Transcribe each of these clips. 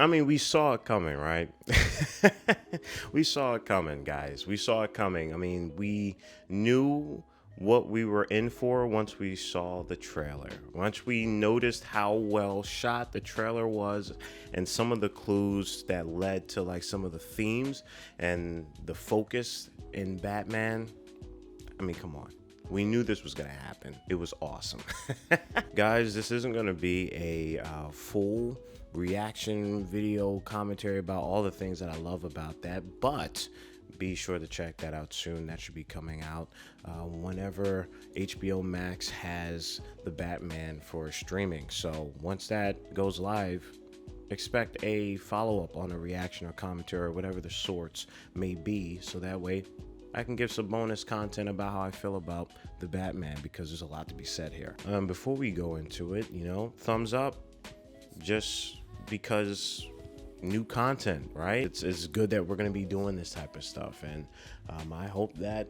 I mean, we saw it coming, right? We saw it coming, guys. We saw it coming. I mean, we knew what we were in for once we saw the trailer. Once we noticed how well shot the trailer was and some of the clues that led to like some of the themes and the focus in Batman. I mean, come on. We knew this was going to happen. It was awesome. Guys, this isn't going to be a full reaction video commentary about all the things that I love about that, but be sure to check that out soon. That should be coming out whenever HBO Max has the Batman for streaming. So once that goes live, expect a follow-up on a reaction or commentary or whatever the sorts may be, so that way I can give some bonus content about how I feel about the Batman, because there's a lot to be said here. Before we go into it, thumbs up, just because new content, right? It's good that we're going to be doing this type of stuff, and I hope that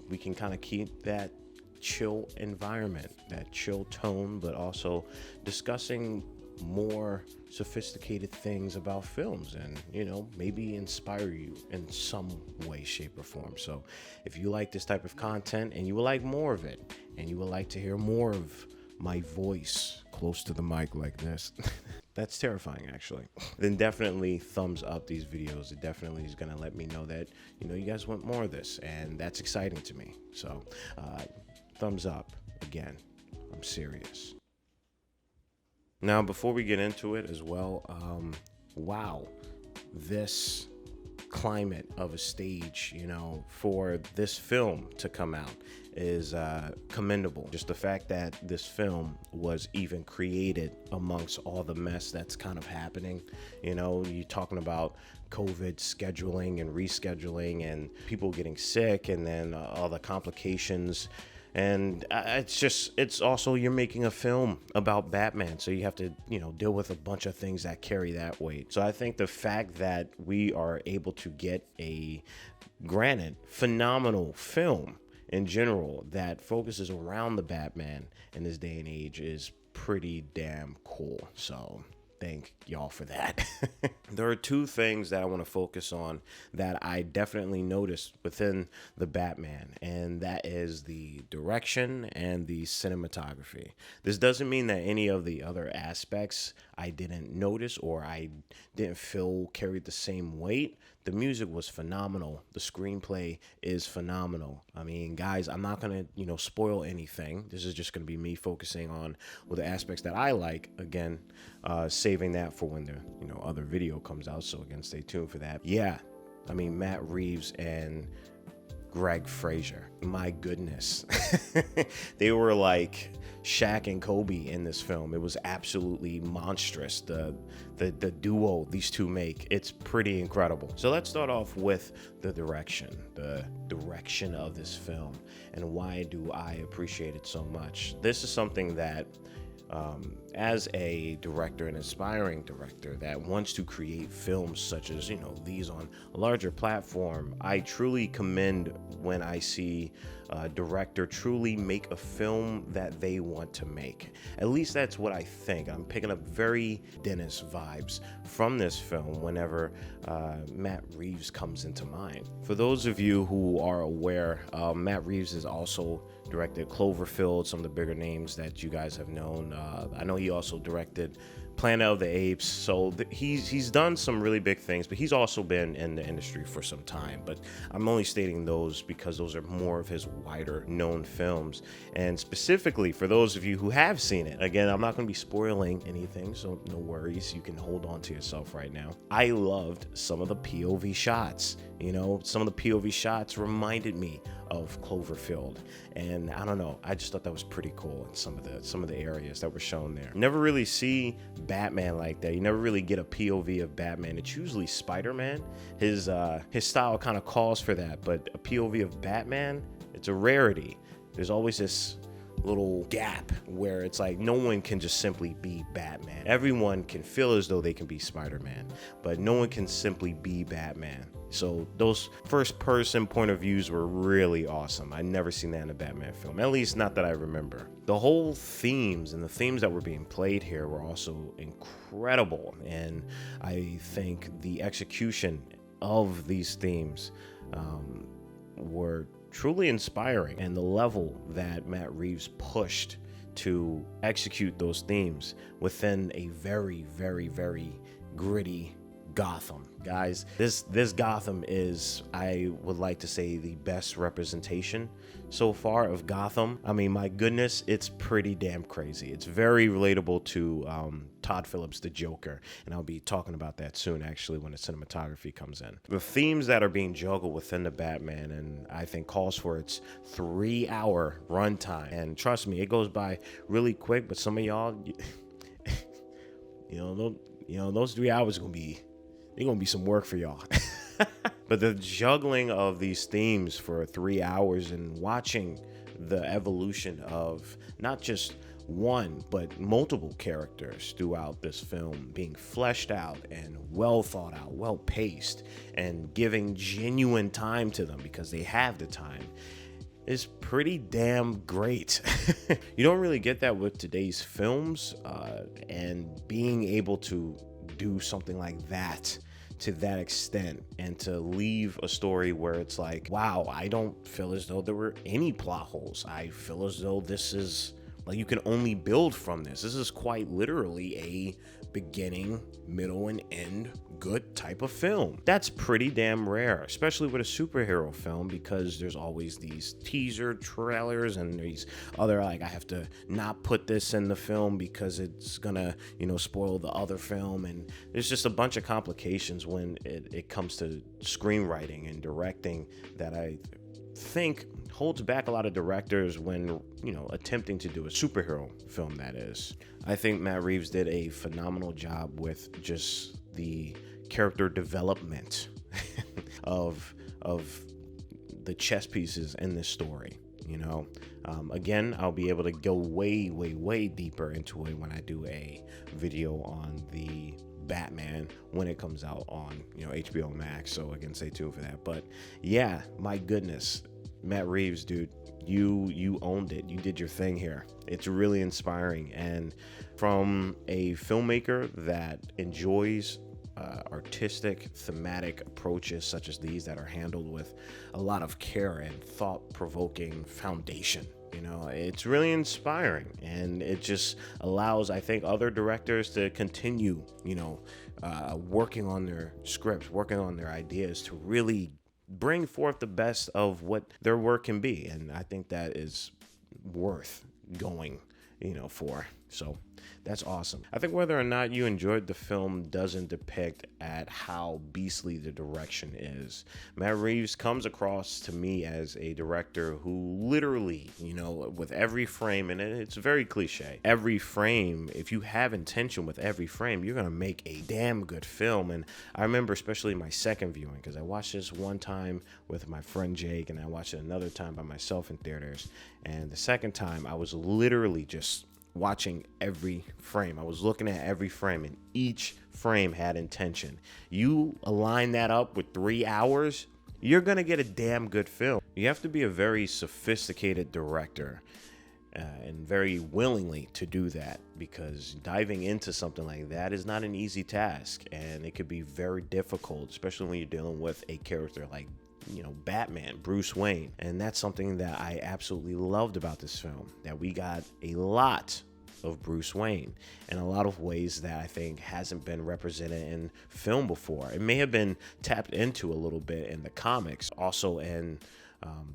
we can kind of keep that chill environment, that chill tone, but also discussing more sophisticated things about films and maybe inspire you in some way, shape, or form. So if you like this type of content and you would like more of it, and you would like to hear more of my voice close to the mic like this, that's terrifying actually, then definitely thumbs up these videos. It definitely is going to let me know that you guys want more of this, and that's exciting to me. So thumbs up. Again, I'm serious. Now, before we get into it as well, wow, this climate of a stage, for this film to come out is commendable. Just the fact that this film was even created amongst all the mess that's kind of happening. You're talking about COVID scheduling and rescheduling and people getting sick, and then all the complications. And it's also, you're making a film about Batman, so you have to, deal with a bunch of things that carry that weight. So I think the fact that we are able to get a, granted, phenomenal film in general that focuses around the Batman in this day and age is pretty damn cool. So thank y'all for that. There are two things that I want to focus on that I definitely noticed within the Batman, and that is the direction and the cinematography. This doesn't mean that any of the other aspects I didn't notice or I didn't feel carried the same weight. The music was phenomenal. The screenplay is phenomenal. I mean, guys, I'm not going to, spoil anything. This is just going to be me focusing on the aspects that I like. Again, saving that for when the, other video comes out. So again, stay tuned for that. Yeah. I mean, Matt Reeves and Greg Fraser, my goodness. They were like Shaq and Kobe in this film. It was absolutely monstrous. The duo these two make, it's pretty incredible. So let's start off with the direction of this film, and why do I appreciate it so much. This is something that as a director, an aspiring director that wants to create films such as, these on a larger platform, I truly commend when I see a director truly make a film that they want to make. At least that's what I think. I'm picking up very Dennis vibes from this film whenever Matt Reeves comes into mind. For those of you who are aware, Matt Reeves has also directed Cloverfield, some of the bigger names that you guys have known. I know he also directed Planet of the Apes, so he's done some really big things, but he's also been in the industry for some time. But I'm only stating those because those are more of his wider known films. And specifically for those of you who have seen it, again, I'm not going to be spoiling anything, so no worries, you can hold on to yourself right now. I loved some of the POV shots. Some of the POV shots reminded me of Cloverfield, and I don't know, I just thought that was pretty cool in some of the areas that were shown there. Never really see Batman like that. You never really get a POV of Batman. It's usually Spider-Man. His style kind of calls for that, but a POV of Batman, it's a rarity. There's always this little gap where it's like no one can just simply be Batman. Everyone can feel as though they can be Spider-Man, but no one can simply be Batman. So those first person point of views were really awesome. I never seen that in a Batman film, at least not that I remember. The whole themes and the themes that were being played here were also incredible, and I think the execution of these themes were truly inspiring, and the level that Matt Reeves pushed to execute those themes within a very, very, very gritty Gotham. Guys, this Gotham is, I would like to say, the best representation so far of Gotham. I mean, my goodness, it's pretty damn crazy. It's very relatable to Todd Phillips' The Joker, and I'll be talking about that soon, actually, when the cinematography comes in. The themes that are being juggled within the Batman, and I think calls for its 3-hour runtime. And trust me, it goes by really quick, but some of y'all, those 3 hours are gonna be, they're gonna be some work for y'all. But the juggling of these themes for 3 hours and watching the evolution of not just one, but multiple characters throughout this film being fleshed out and well thought out, well paced, and giving genuine time to them because they have the time is pretty damn great. You don't really get that with today's films, and being able to do something like that to that extent and to leave a story where it's like, wow, I don't feel as though there were any plot holes. I feel as though this is like, you can only build from this. This is quite literally a beginning, middle, and end good type of film. That's pretty damn rare, especially with a superhero film, because there's always these teaser trailers and these other, like, I have to not put this in the film because it's gonna, spoil the other film. And there's just a bunch of complications when it comes to screenwriting and directing that I think holds back a lot of directors when, attempting to do a superhero film, that is. I think Matt Reeves did a phenomenal job with just the character development of the chess pieces in this story. Again, I'll be able to go way, way, way deeper into it when I do a video on the Batman when it comes out on HBO Max. So again, stay tuned for that. But yeah, my goodness, Matt Reeves, dude, you owned it. You did your thing here. It's really inspiring, and from a filmmaker that enjoys artistic, thematic approaches such as these that are handled with a lot of care and thought-provoking foundation. It's really inspiring, and it just allows, I think, other directors to continue, working on their scripts, working on their ideas to really bring forth the best of what their work can be. And I think that is worth going, for. So that's awesome. I think whether or not you enjoyed the film doesn't depict at how beastly the direction is. Matt Reeves comes across to me as a director who literally, with every frame, and it's very cliche, every frame, if you have intention with every frame, you're going to make a damn good film. And I remember especially my second viewing, because I watched this one time with my friend Jake, and I watched it another time by myself in theaters. And the second time, I was literally just watching every frame. I was looking at every frame, and each frame had intention. You align that up with 3 hours, you're gonna get a damn good film. You have to be a very sophisticated director, and very willingly to do that, because diving into something like that is not an easy task, and it could be very difficult, especially when you're dealing with a character like Batman, Bruce Wayne. And that's something that I absolutely loved about this film, that we got a lot of Bruce Wayne in a lot of ways that I think hasn't been represented in film before. It may have been tapped into a little bit in the comics, also in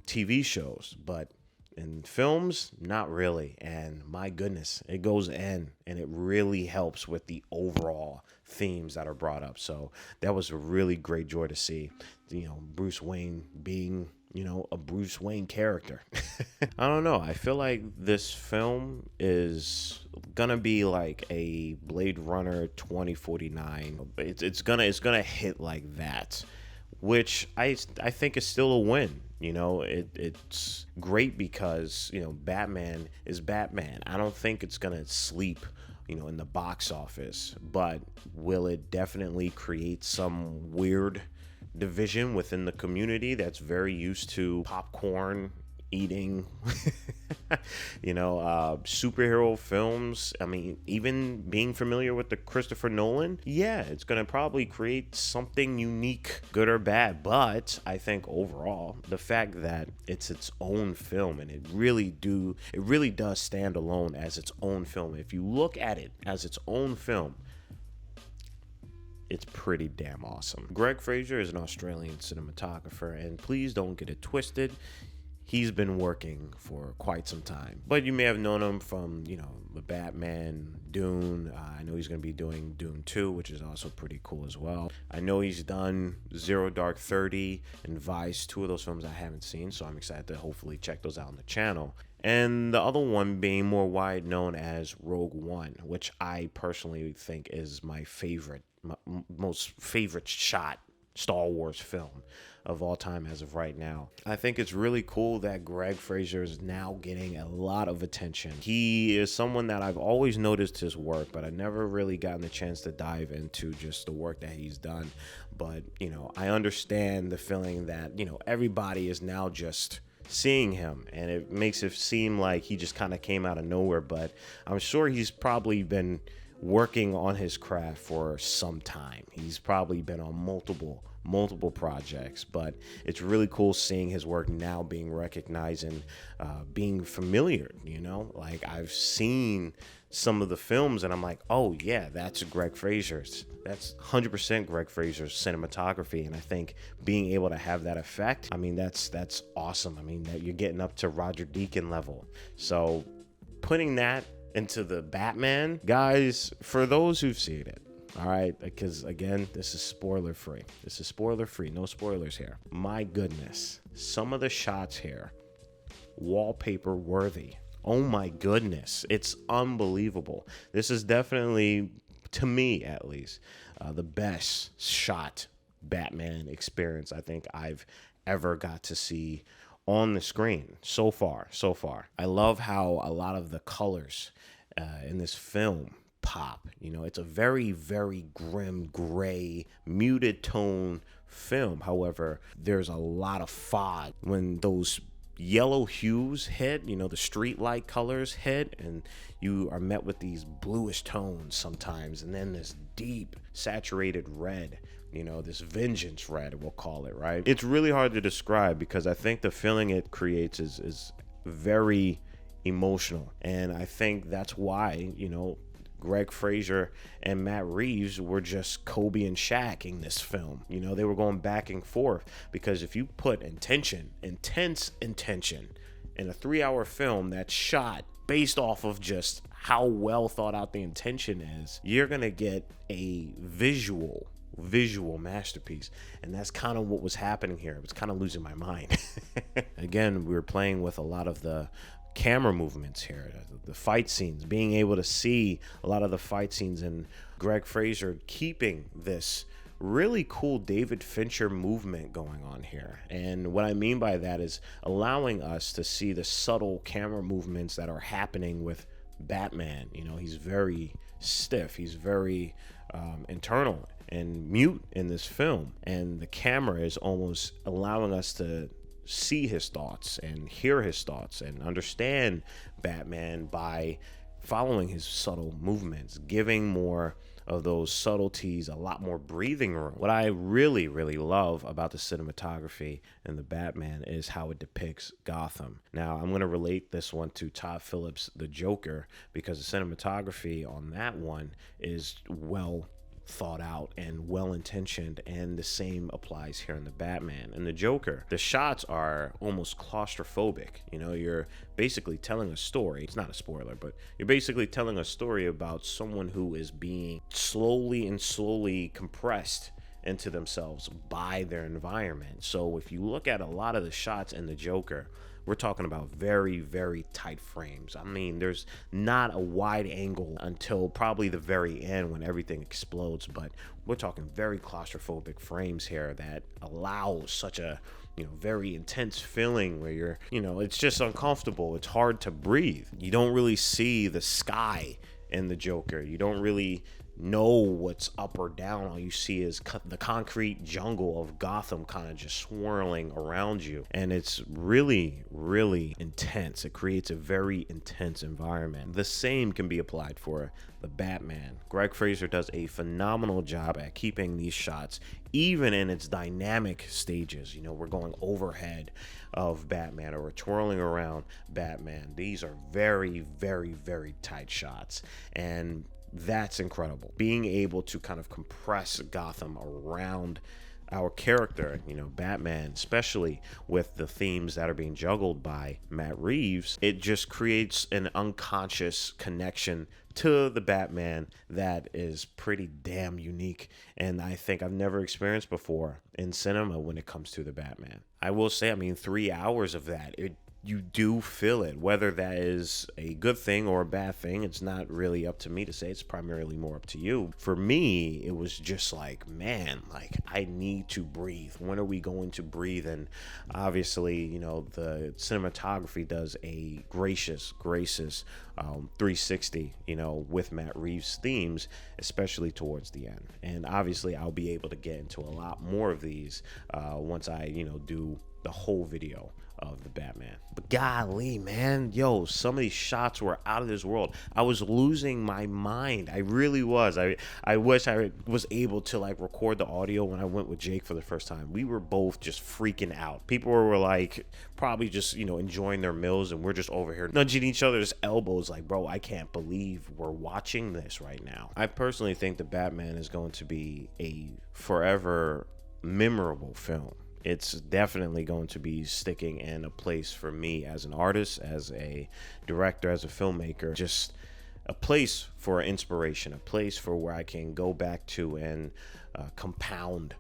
TV shows, but in films, not really. And my goodness, it goes in, and it really helps with the overall themes that are brought up. So that was a really great joy to see, Bruce Wayne being, a Bruce Wayne character. I don't know. I feel like this film is gonna be like a Blade Runner 2049. It's gonna hit like that, which I think is still a win. It's great because, Batman is Batman. I don't think it's going to sleep, in the box office, but will it definitely create some weird division within the community that's very used to popcorn eating, superhero films. I mean, even being familiar with the Christopher Nolan, yeah, it's going to probably create something unique, good or bad. But I think overall, the fact that it's its own film, and it really does stand alone as its own film. If you look at it as its own film, it's pretty damn awesome. Greg Fraser is an Australian cinematographer, and please don't get it twisted. He's been working for quite some time, but you may have known him from, the Batman, Dune. I know he's going to be doing Dune 2, which is also pretty cool as well. I know he's done Zero Dark 30 and Vice, two of those films I haven't seen, so I'm excited to hopefully check those out on the channel. And the other one being more wide known as Rogue One, which I personally think is my most favorite shot Star Wars film of all time as of right now. I think it's really cool that Greg Fraser is now getting a lot of attention. He is someone that I've always noticed his work, but I've never really gotten the chance to dive into just the work that he's done. But, I understand the feeling that, everybody is now just seeing him, and it makes it seem like he just kind of came out of nowhere, but I'm sure he's probably been working on his craft for some time. He's probably been on multiple projects, but it's really cool seeing his work now being recognized and being familiar. Like, I've seen some of the films and I'm like, oh yeah, that's 100% Greg Fraser's cinematography. And I think being able to have that effect, I mean, that's awesome. I mean, that you're getting up to Roger Deakins level. So putting that into the Batman, guys, for those who've seen it, all right, because again, this is spoiler free. No spoilers here. My goodness, some of the shots here, wallpaper worthy. Oh my goodness, it's unbelievable. This is definitely, to me at least, the best shot Batman experience I think I've ever got to see on the screen so far. I love how a lot of the colors in this film pop. It's a very, very grim, gray, muted tone film. However, there's a lot of fog when those yellow hues hit, the street light colors hit, and you are met with these bluish tones sometimes, and then this deep saturated red, this vengeance red, we'll call it, right? It's really hard to describe because I think the feeling it creates is very emotional, and I think that's why, Greg Fraser and Matt Reeves were just Kobe and Shaq in this film. They were going back and forth because if you put intense intention in a 3-hour film that's shot based off of just how well thought out the intention is, you're going to get a visual masterpiece. And that's kind of what was happening here. It was kind of losing my mind. Again, we were playing with a lot of the camera movements here, the fight scenes, being able to see a lot of the fight scenes, and Greg Fraser keeping this really cool David Fincher movement going on here. And what I mean by that is allowing us to see the subtle camera movements that are happening with Batman. He's very stiff, he's very internal and mute in this film, and the camera is almost allowing us to see his thoughts and hear his thoughts and understand Batman by following his subtle movements, giving more of those subtleties a lot more breathing room. What I really, really love about the cinematography in the Batman is how it depicts Gotham. Now, I'm going to relate this one to Todd Phillips' The Joker, because the cinematography on that one is well thought out and well intentioned, and the same applies here in the Batman and the Joker. The shots are almost claustrophobic. You're basically telling a story. It's not a spoiler, but you're basically telling a story about someone who is being slowly compressed into themselves by their environment. So if you look at a lot of the shots in the Joker, we're talking about very, very tight frames. I mean, there's not a wide angle until probably the very end when everything explodes, but we're talking very claustrophobic frames here that allow such a, very intense feeling where you're, it's just uncomfortable. It's hard to breathe. You don't really see the sky in the Joker. You don't really know what's up or down. All you see is the concrete jungle of Gotham kind of just swirling around you. And it's really, really intense. It creates a very intense environment. The same can be applied for the Batman. Greg Fraser does a phenomenal job at keeping these shots, even in its dynamic stages. You know, we're going overhead of Batman or we're twirling around Batman. These are very, very, very tight shots. And that's incredible. Being able to kind of compress Gotham around our character, you know, Batman, especially with the themes that are being juggled by Matt Reeves, it just creates an unconscious connection to the Batman that is pretty damn unique, and I think I've never experienced before in cinema when it comes to the Batman. I will say, I mean, 3 hours of that, you do feel it. Whether that is a good thing or a bad thing, it's not really up to me to say. It's primarily more up to you. For me, it was just like, man, like, I need to breathe. When are we going to breathe? And obviously, you know, the cinematography does a gracious 360, you know, with Matt Reeves' themes, especially towards the end. And obviously, I'll be able to get into a lot more of these once I, you know, do the whole video of the Batman. But golly, man, yo, some of these shots were out of this world. I was losing my mind. I really was. I wish I was able to like record the audio when I went with Jake for the first time. We were both just freaking out. People were like probably just, you know, enjoying their meals, and we're just over here nudging each other's elbows like, bro, I can't believe we're watching this right now. I personally think the Batman is going to be a forever memorable film. It's definitely going to be sticking in a place for me as an artist, as a director, as a filmmaker, just a place for inspiration, a place for where I can go back to and compound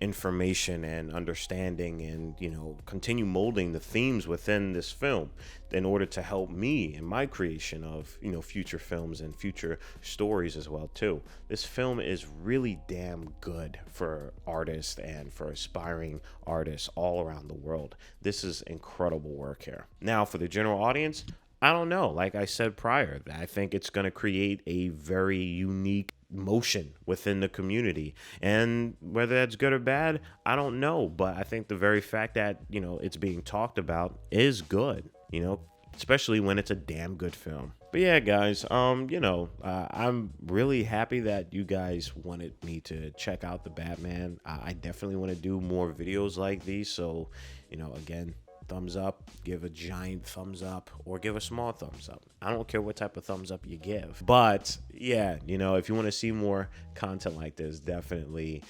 information and understanding, and, you know, continue molding the themes within this film in order to help me in my creation of, you know, future films and future stories as well too. This film is really damn good for artists and for aspiring artists all around the world. This is incredible work here. Now, for the general audience, I don't know. Like I said prior, I think it's going to create a very unique motion within the community, and whether that's good or bad, I don't know. But I think the very fact that, you know, it's being talked about is good, you know, especially when it's a damn good film. But yeah, guys, you know, I'm really happy that you guys wanted me to check out the Batman. I definitely want to do more videos like these. So, you know, again, thumbs up, give a giant thumbs up, or give a small thumbs up. I don't care what type of thumbs up you give. But yeah, you know, if you want to see more content like this, definitely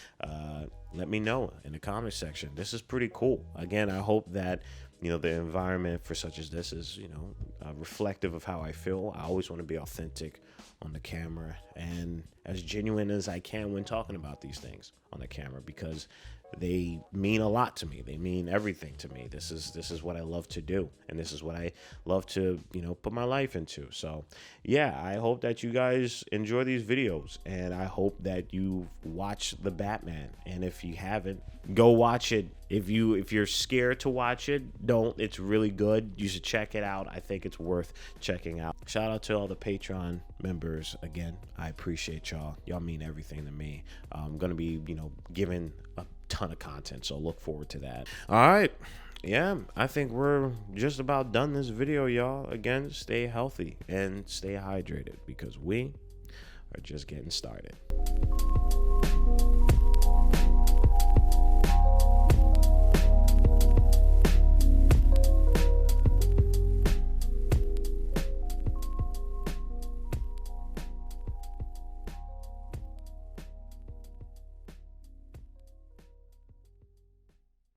let me know in the comment section. This is pretty cool. Again, I hope that, you know, the environment for such as this is, you know, reflective of how I feel. I always want to be authentic on the camera and as genuine as I can when talking about these things on the camera, because they mean a lot to me. They mean everything to me. This is what I love to do, and this is what I love to, you know, put my life into. So yeah, I hope that you guys enjoy these videos, and I hope that you watch the Batman. And if you haven't, go watch it. If you're scared to watch it, don't. It's really good. You should check it out. I think it's worth checking out. Shout out to all the Patreon members. Again, I appreciate y'all. Y'all mean everything to me. I'm gonna be, you know, giving a ton of content, so look forward to that. All right, yeah, I think we're just about done this video, y'all. Again, stay healthy and stay hydrated, because we are just getting started.